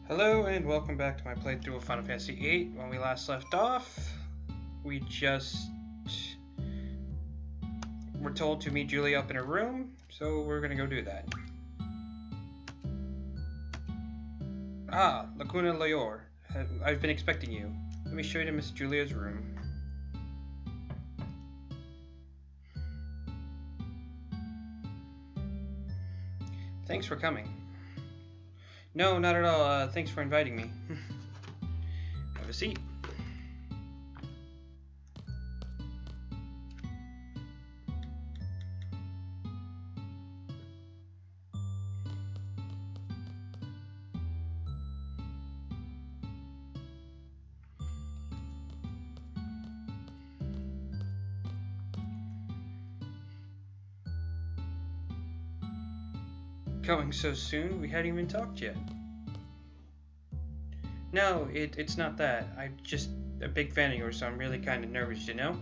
Hello and welcome back to my playthrough of Final Fantasy VIII. When we last left off, we just were told to meet Julia up in her room, so we're gonna go do that. Ah, Lacuna Leor. I've been expecting you. Let me show you to Miss Julia's room. Thanks for coming. No, not at all. Thanks for inviting me. Have a seat. Going so soon? We hadn't even talked yet. No, it's not that. I'm just a big fan of yours, so I'm really kind of nervous, you know?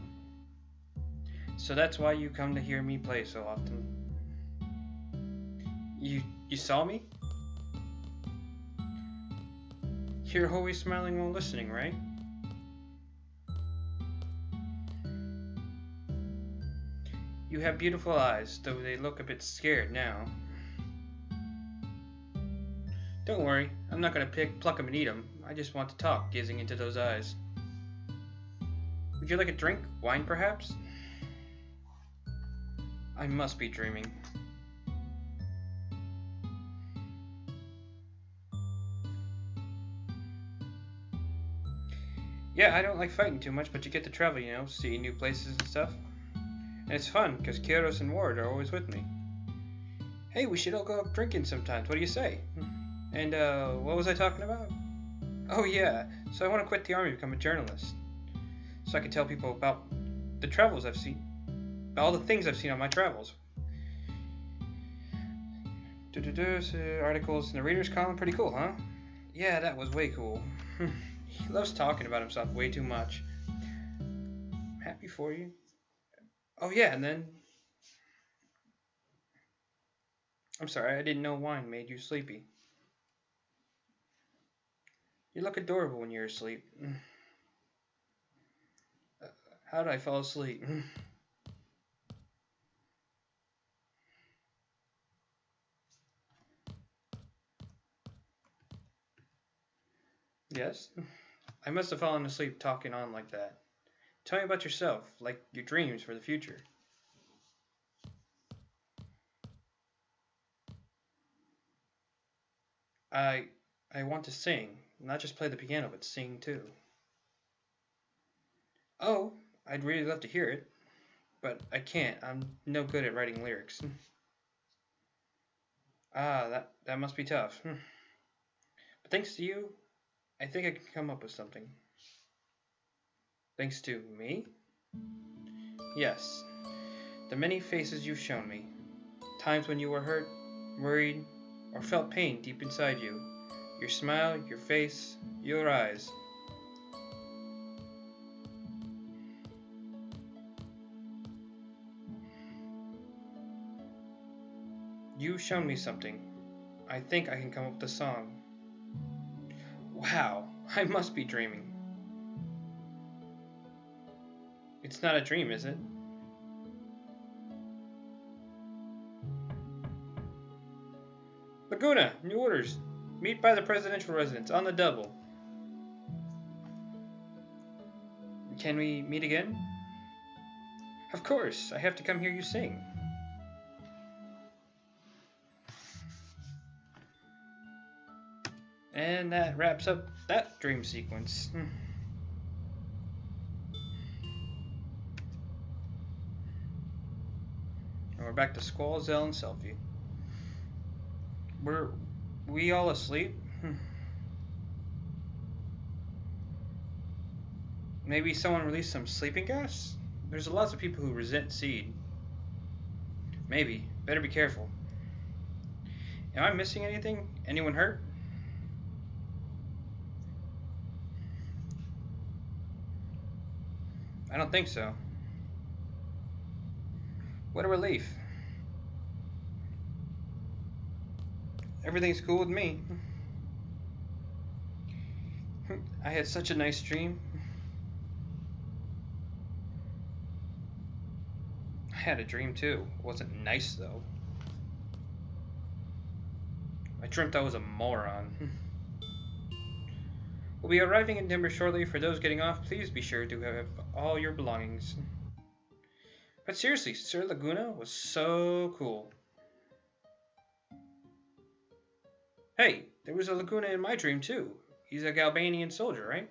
So that's why you come to hear me play so often. You saw me? You're always smiling while listening, right? You have beautiful eyes, though they look a bit scared now. Don't worry, I'm not gonna pluck them and eat them. I just want to talk, gazing into those eyes. Would you like a drink? Wine, perhaps? I must be dreaming. Yeah, I don't like fighting too much, but you get to travel, you know, see new places and stuff. And it's fun, because Kairos and Ward are always with me. Hey, we should all go out drinking sometimes, what do you say? And, what was I talking about? Oh yeah, so I want to quit the army and become a journalist. So I can tell people about the travels I've seen. All the things I've seen on my travels. Articles in the reader's column, pretty cool, huh? Yeah, that was way cool. He loves talking about himself way too much. I'm happy for you. Oh yeah, and then... I'm sorry, I didn't know wine made you sleepy. You look adorable when you're asleep. How did I fall asleep? Yes? I must have fallen asleep talking on like that. Tell me about yourself, like your dreams for the future. I want to sing. Not just play the piano, but sing too. Oh, I'd really love to hear it. But I can't. I'm no good at writing lyrics. Ah, that must be tough. But thanks to you, I think I can come up with something. Thanks to me? Yes. The many faces you've shown me. Times when you were hurt, worried, or felt pain deep inside you. Your smile, your face, your eyes. You've shown me something. I think I can come up with a song. Wow, I must be dreaming. It's not a dream, is it? Laguna, new orders. Meet by the presidential residence on the double. Can we meet again? Of course, I have to come hear you sing. And that wraps up that dream sequence. And we're back to Squall, Zell, and Selfie. Were we all asleep? Maybe someone released some sleeping gas? There's lots of people who resent seed. Maybe. Better be careful. Am I missing anything? Anyone hurt? I don't think so. What a relief. Everything's cool with me. I had such a nice dream. I had a dream too. It wasn't nice though. I dreamt I was a moron. We'll be arriving in Timber shortly. For those getting off, please be sure to have all your belongings. But seriously, Sir Laguna was so cool. Hey, there was a Laguna in my dream too. He's a Galbanian soldier, right?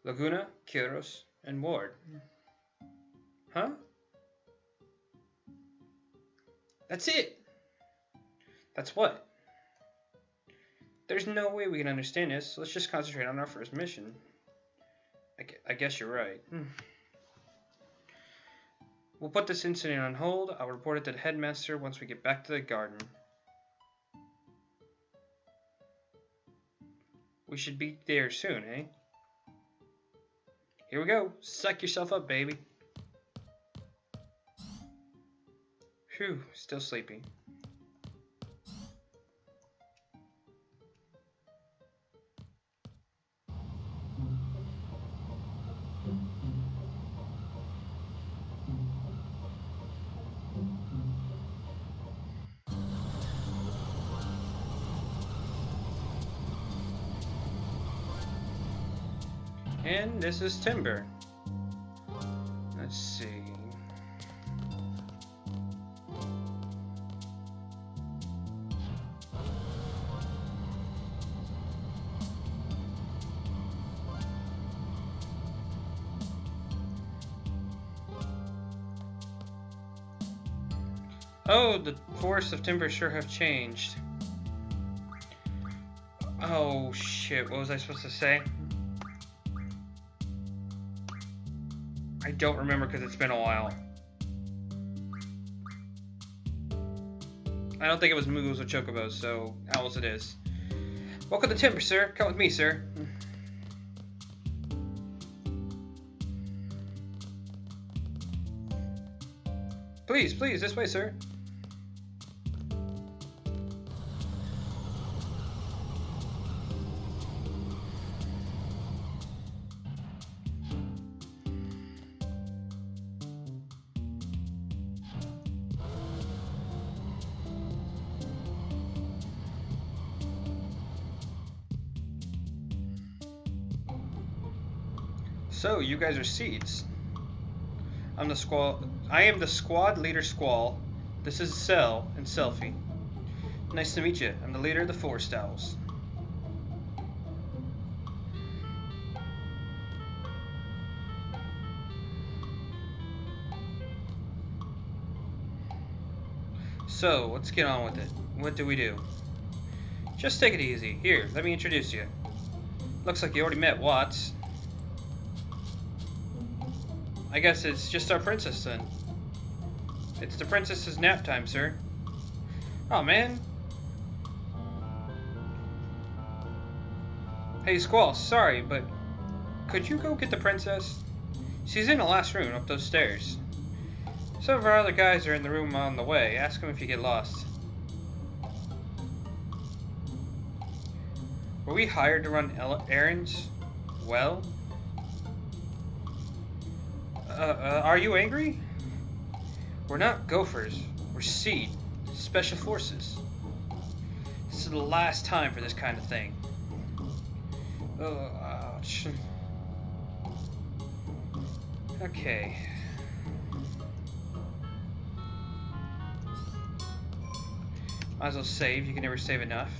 Laguna, Kiros, and Ward. Huh? That's it! That's what? There's no way we can understand this, so let's just concentrate on our first mission. I guess you're right. We'll put this incident on hold. I'll report it to the headmaster once we get back to the garden. We should be there soon, eh? Here we go. Suck yourself up, baby. Phew, still sleepy. And this is Timber. Let's see. Oh, the forests of Timber sure have changed. Oh shit, what was I supposed to say? I don't remember because it's been a while. I don't think it was Moogles or Chocobos, so owls it is. Welcome to Timber, sir. Come with me, sir. Please, please, this way, sir. So, you guys are Seeds. I'm the Squall. I am the squad leader, Squall. This is Cell and Selfie. Nice to meet you. I'm the leader of the Forest Owls. So, let's get on with it. What do we do? Just take it easy. Here, let me introduce you. Looks like you already met Watts. I guess it's just our princess then. It's the princess's nap time, sir. Oh man. Hey Squall, sorry, but could you go get the princess? She's in the last room up those stairs. Some of our other guys are in the room on the way. Ask them if you get lost. Were we hired to run errands? Well? Are you angry? We're not gophers. We're Seed. Special Forces. This is the last time for this kind of thing. Oh, ouch. Okay. Might as well save. You can never save enough.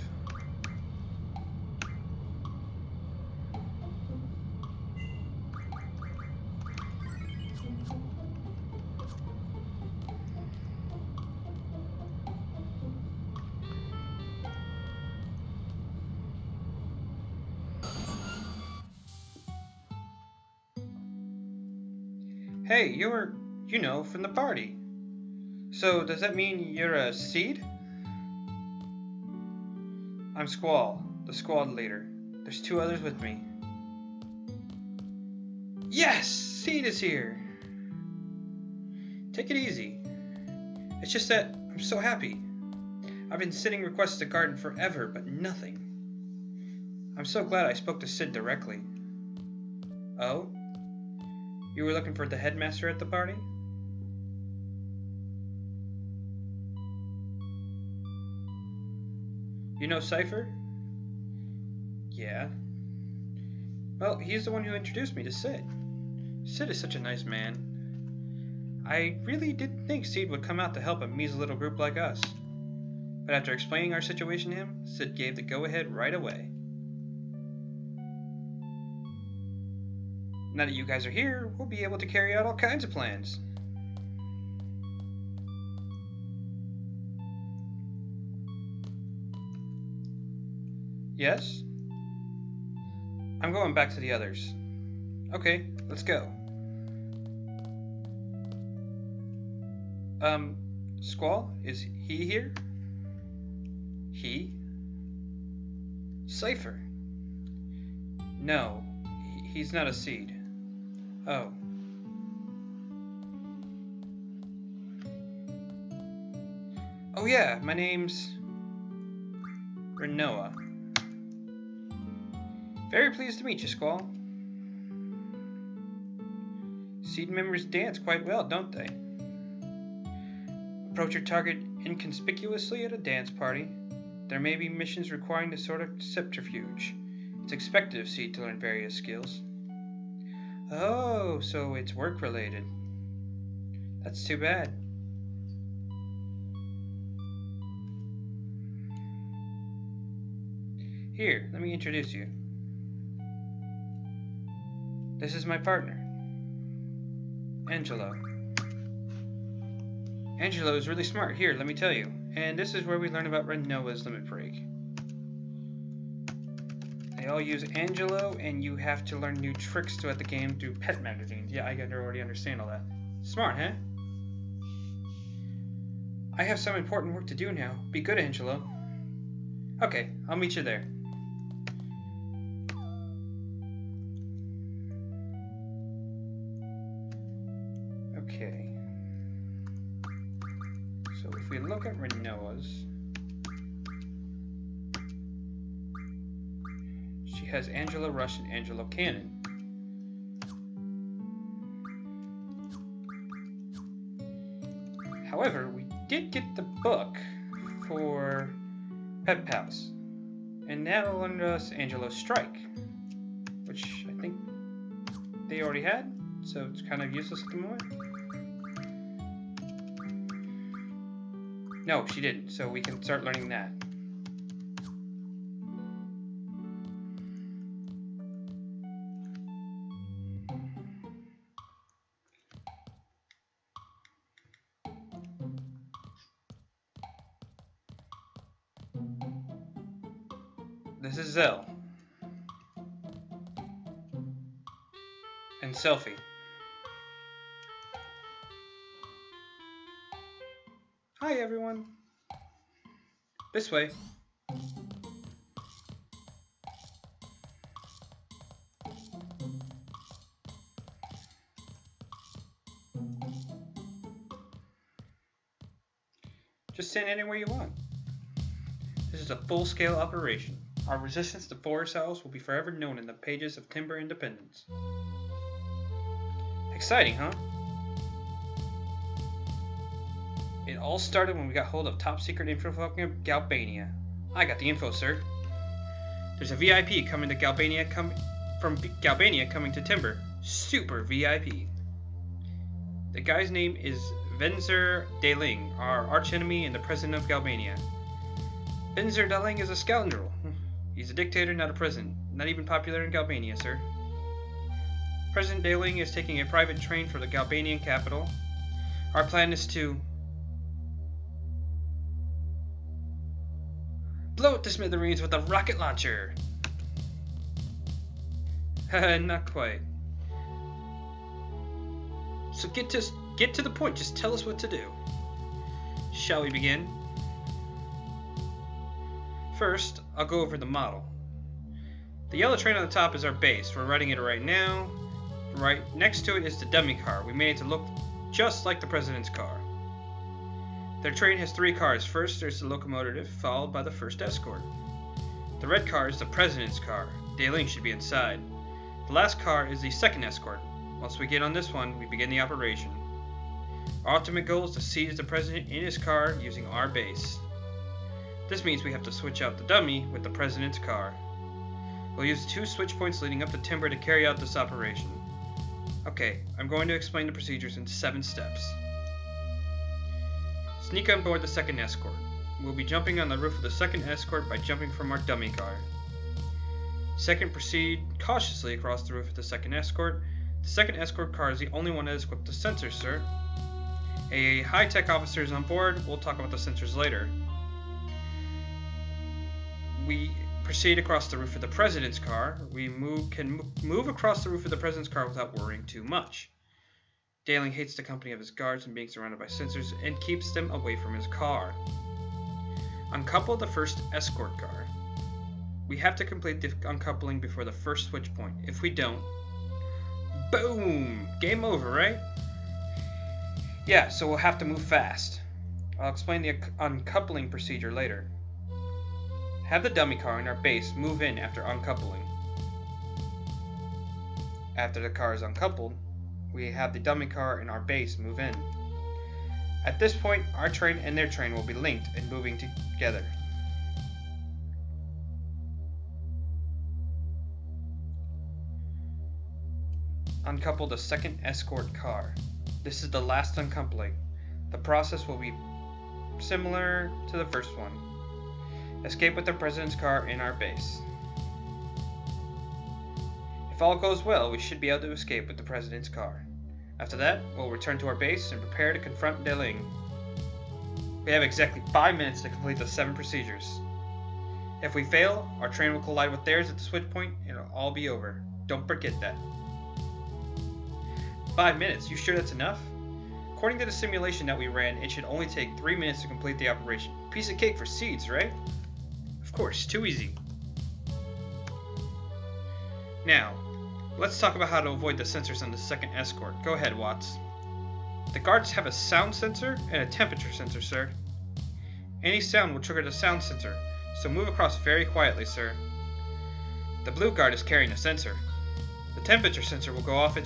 Hey, you're, you know, from the party. So, does that mean you're a Seed? I'm Squall, the squad leader. There's 2 others with me. Yes! Seed is here! Take it easy. It's just that I'm so happy. I've been sending requests to Garden forever, but nothing. I'm so glad I spoke to Sid directly. Oh? You were looking for the headmaster at the party? You know Cypher? Yeah. Well, he's the one who introduced me to Sid. Sid is such a nice man. I really didn't think Sid would come out to help a measly little group like us. But after explaining our situation to him, Sid gave the go-ahead right away. Now that you guys are here, we'll be able to carry out all kinds of plans. Yes? I'm going back to the others. Okay, let's go. Squall, is he here? He? Cypher. No, he's not a seed. Oh. Oh yeah, my name's Renoa. Very pleased to meet you, Squall. Seed members dance quite well, don't they? Approach your target inconspicuously at a dance party. There may be missions requiring this sort of subterfuge. It's expected of Seed to learn various skills. Oh, so it's work-related. That's too bad. Here, let me introduce you. This is my partner, Angelo. Angelo is really smart, here, let me tell you. And this is where we learn about Renoa's limit break. They all use Angelo, and you have to learn new tricks throughout the game through pet magazines. Yeah, I already understand all that. Smart, huh? I have some important work to do now. Be good, Angelo. Okay, I'll meet you there. Okay. So if we look at Renoa's, she has Angelo Rush and Angelo Cannon. However, we did get the book for Pet Pals, and now under us Angelo Strike, which I think they already had, so it's kind of useless at the moment. No, she didn't, so we can start learning that. This is Zell. And Selfie. Hi everyone. This way. Just stand anywhere you want. This is a full-scale operation. Our resistance to forest cells will be forever known in the pages of Timber Independence. Exciting, huh? It all started when we got hold of top-secret info from Galbania. I got the info, sir. There's a VIP coming to Galbania from Galbania coming to Timber. Super VIP. The guy's name is Venzer Daling, our archenemy and the president of Galbania. Venzer Daling is a scoundrel. He's a dictator, not a president. Not even popular in Galbania, sir. President Daling is taking a private train for the Galbanian capital. Our plan is to blow it to smithereens with a rocket launcher. Not quite. So get to the point. Just tell us what to do. Shall we begin? First, I'll go over the model. The yellow train on the top is our base. We're riding it right now. Right next to it is the dummy car. We made it to look just like the president's car. Their train has 3 cars. First, there's the locomotive, followed by the first escort. The red car is the president's car. Dai-Ling should be inside. The last car is the second escort. Once we get on this one, we begin the operation. Our ultimate goal is to seize the president in his car using our base. This means we have to switch out the dummy with the president's car. We'll use 2 switch points leading up to Timber to carry out this operation. Okay, I'm going to explain the procedures in 7 steps. Sneak on board the second escort. We'll be jumping on the roof of the second escort by jumping from our dummy car. Second, proceed cautiously across the roof of the second escort. The second escort car is the only one that is equipped with sensors, sir. A high-tech officer is on board. We'll talk about the sensors later. We proceed across the roof of the president's car. We can move across the roof of the president's car without worrying too much. Dai-Ling hates the company of his guards and being surrounded by sensors and keeps them away from his car. Uncouple the first escort car. We have to complete the uncoupling before the first switch point. If we don't, boom! Game over, right? Yeah, so we'll have to move fast. I'll explain the uncoupling procedure later. Have the dummy car in our base move in after uncoupling. After the car is uncoupled, we have the dummy car in our base move in. At this point, our train and their train will be linked and moving together. Uncouple the second escort car. This is the last uncoupling. The process will be similar to the first one. Escape with the president's car in our base. If all goes well, we should be able to escape with the president's car. After that, we'll return to our base and prepare to confront Dai-Ling. We have exactly 5 minutes to complete the 7 procedures. If we fail, our train will collide with theirs at the switch point and it'll all be over. Don't forget that. 5 minutes, you sure that's enough? According to the simulation that we ran, it should only take 3 minutes to complete the operation. Piece of cake for seeds, right? Of course, too easy. Now, let's talk about how to avoid the sensors on the second escort. Go ahead, Watts. The guards have a sound sensor and a temperature sensor, sir. Any sound will trigger the sound sensor, so move across very quietly, sir. The blue guard is carrying a sensor. The temperature sensor will go off.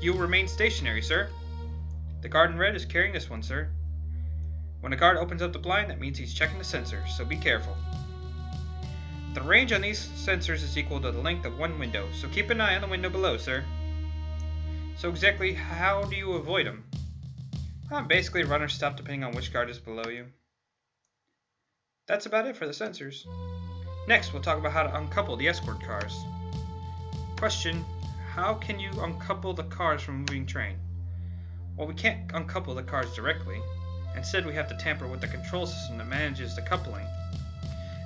You'll remain stationary, sir. The guard in red is carrying this one, sir. When a guard opens up the blind, that means he's checking the sensor, so be careful. The range on these sensors is equal to the length of one window, so keep an eye on the window below, sir. So exactly how do you avoid them? Basically run or stop depending on which guard is below you. That's about it for the sensors. Next, we'll talk about how to uncouple the escort cars. Question: how can you uncouple the cars from a moving train? Well, we can't uncouple the cars directly. Instead, we have to tamper with the control system that manages the coupling.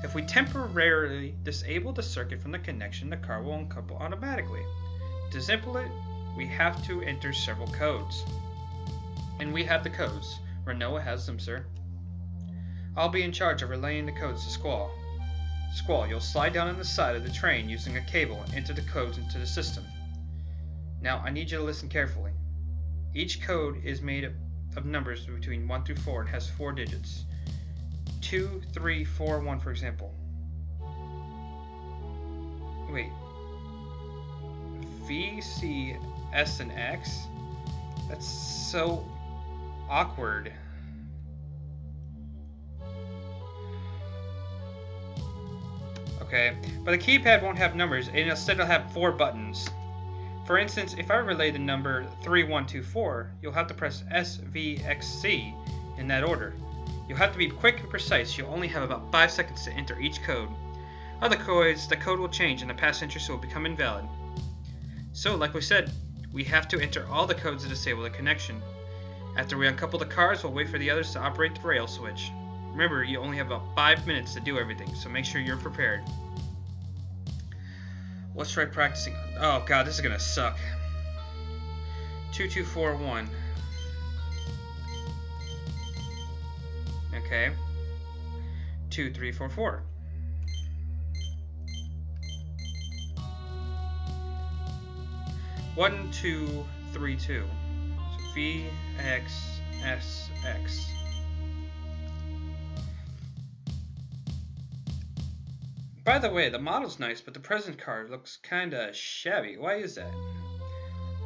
If we temporarily disable the circuit from the connection, the car will uncouple automatically. To disable it, we have to enter several codes. And we have the codes. Renoa has them, sir. I'll be in charge of relaying the codes to Squall. Squall, you'll slide down on the side of the train using a cable and enter the codes into the system. Now, I need you to listen carefully. Each code is made of numbers between 1 through 4 and has 4 digits. 2, 3, 4, 1, for example. Wait. V, C, S, and X? That's so awkward. Okay, but the keypad won't have numbers, and instead it'll have 4 buttons. For instance, if I relay the number 3124, you'll have to press S, V, X, C in that order. You'll have to be quick and precise. You'll only have about 5 seconds to enter each code. Otherwise, the code will change and the past entries will become invalid. So, like we said, we have to enter all the codes to disable the connection. After we uncouple the cars, we'll wait for the others to operate the rail switch. Remember, you only have about 5 minutes to do everything, so make sure you're prepared. Let's try practicing. Oh god, this is gonna suck. 2241. Okay. 2344. One, 2, 3, 2. So V, X, S, X. By By the way, the model's nice, but the present card looks kinda shabby. Why is that?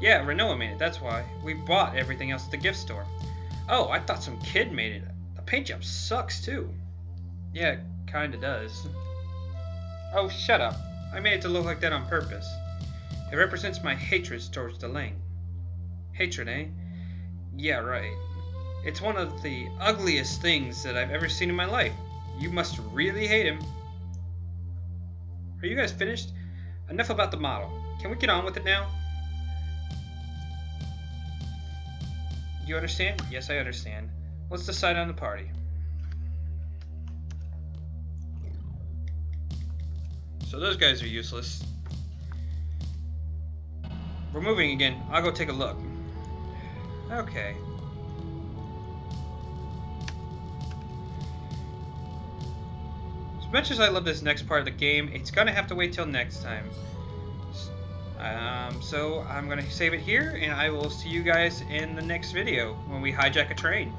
Yeah, Renoa made it, that's why. We bought everything else at the gift store. Oh, I thought some kid made it. The paint job sucks, too. Yeah, it kinda does. Oh, shut up. I made it to look like that on purpose. It represents my hatred towards Delange. Hatred, eh? Yeah, right. It's one of the ugliest things that I've ever seen in my life. You must really hate him. Are you guys finished? Enough about the model. Can we get on with it now? You understand? Yes, I understand. Let's decide on the party. So those guys are useless. We're moving again. I'll go take a look. Okay. As much as I love this next part of the game, it's gonna have to wait till next time. So I'm gonna save it here, and I will see you guys in the next video when we hijack a train.